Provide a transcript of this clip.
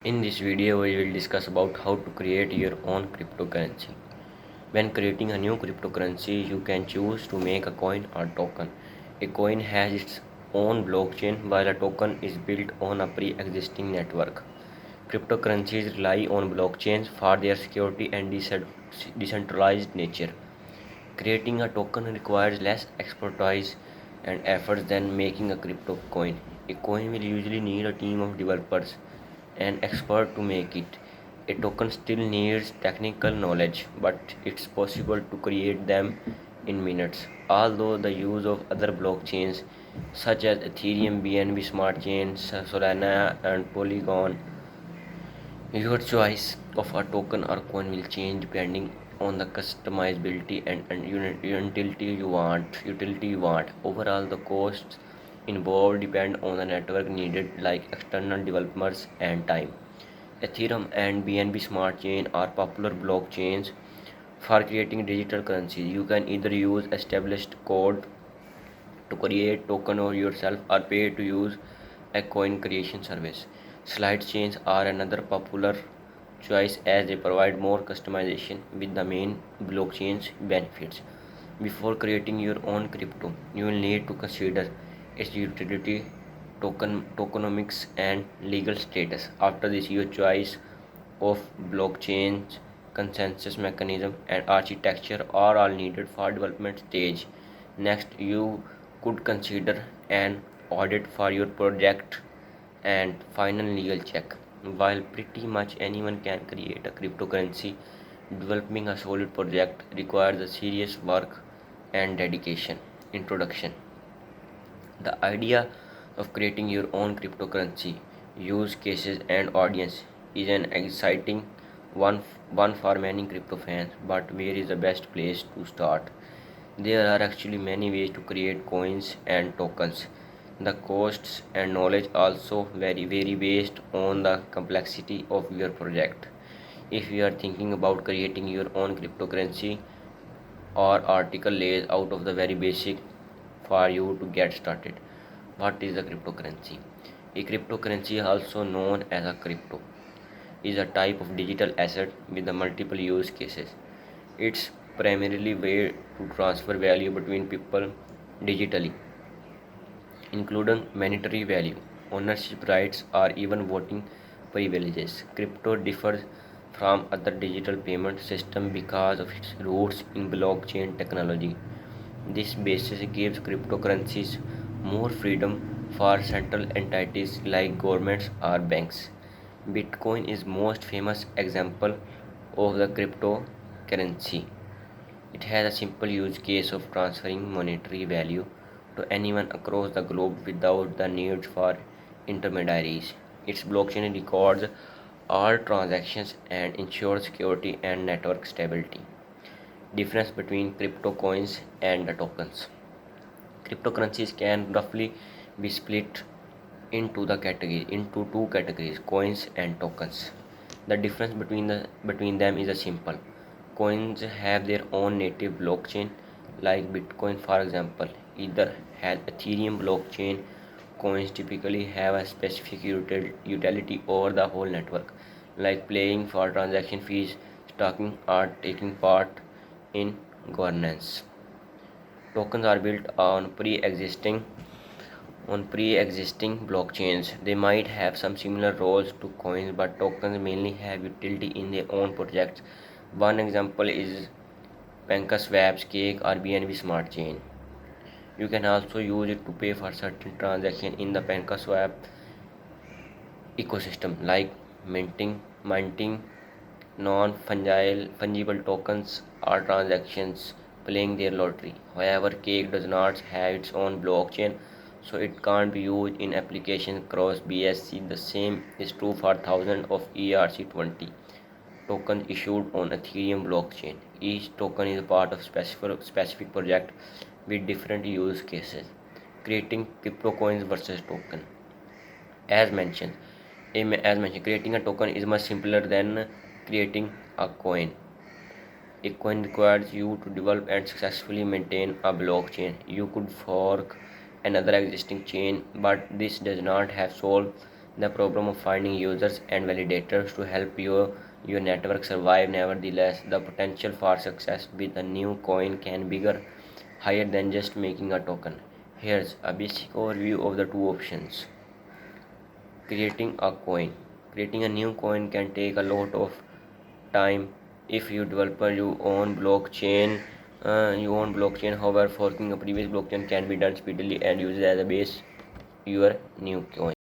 In this video, we will discuss about how to create your own cryptocurrency. When creating a new cryptocurrency, you can choose to make a coin or token. A coin has its own blockchain while a token is built on a pre-existing network. Cryptocurrencies rely on blockchains for their security and decentralized nature. Creating a token requires less expertise and effort than making a crypto coin. A coin will usually need a team of developers and experts to make it. A token still needs technical knowledge, but it's possible to create them in minutes. Although the use of other blockchains such as Ethereum, BNB Smart Chain, Solana, and Polygon, your choice of a token or coin will change depending on the customizability and utility you want. Overall, the costs involved depend on the network needed, like external developers and time. Ethereum and BNB Smart Chain are popular blockchains for creating digital currencies. You can either use established code to create token or yourself or pay to use a coin creation service. Slide chains are another popular choice as they provide more customization with the main blockchain's benefits. Before creating your own crypto, you will need to consider its utility, tokenomics, and legal status. After this, your choice of blockchains, consensus mechanism, and architecture are all needed for development stage. Next, you could consider an audit for your project and final legal check. While pretty much anyone can create a cryptocurrency, developing a solid project requires a serious work and dedication. Introduction. The idea of creating your own cryptocurrency, use cases, and audience is an exciting one for many crypto fans, but where is the best place to start? There are actually many ways to create coins and tokens. The costs and knowledge also vary based on the complexity of your project. If you are thinking about creating your own cryptocurrency, our article lays out of the very basic for you to get started. What is a cryptocurrency? A cryptocurrency, also known as a crypto, is a type of digital asset with the multiple use cases. It's primarily way to transfer value between people digitally, including monetary value, ownership rights, or even voting privileges. Crypto differs from other digital payment systems because of its roots in blockchain technology. This basis gives cryptocurrencies more freedom for central entities like governments or banks. Bitcoin is most famous example of the cryptocurrency. It has a simple use case of transferring monetary value to anyone across the globe without the need for intermediaries. Its blockchain records all transactions and ensures security and network stability. Difference between crypto coins and the tokens. Cryptocurrencies can roughly be split into two categories, coins and tokens. The difference between them is a simple. Coins have their own native blockchain, like Bitcoin for example. Either has Ethereum blockchain. Coins typically have a specific utility over the whole network, like paying for transaction fees, staking, or taking part in governance. Tokens are built on pre-existing blockchains. They might have some similar roles to coins, but tokens mainly have utility in their own projects. One example is PancakeSwap's Cake or BNB Smart Chain. You can also use it to pay for certain transactions in the PancakeSwap ecosystem, like minting non-fungible tokens or transactions, playing their lottery. However, Cake does not have its own blockchain, so it can't be used in applications across BSC. The same is true for thousands of ERC20 tokens issued on Ethereum blockchain. Each token is a part of specific project with different use cases. Creating crypto coins versus token. As mentioned, creating a token is much simpler than creating a coin. A coin requires you to develop and successfully maintain a blockchain. You could fork another existing chain, but this does not have solve the problem of finding users and validators to help your network survive. Nevertheless, the potential for success with a new coin can be bigger, higher than just making a token. Here's a basic overview of the two options. Creating a coin. Creating a new coin can take a lot of time if you developer you own blockchain. However, forking a previous blockchain can be done speedily and used as a base your new coin.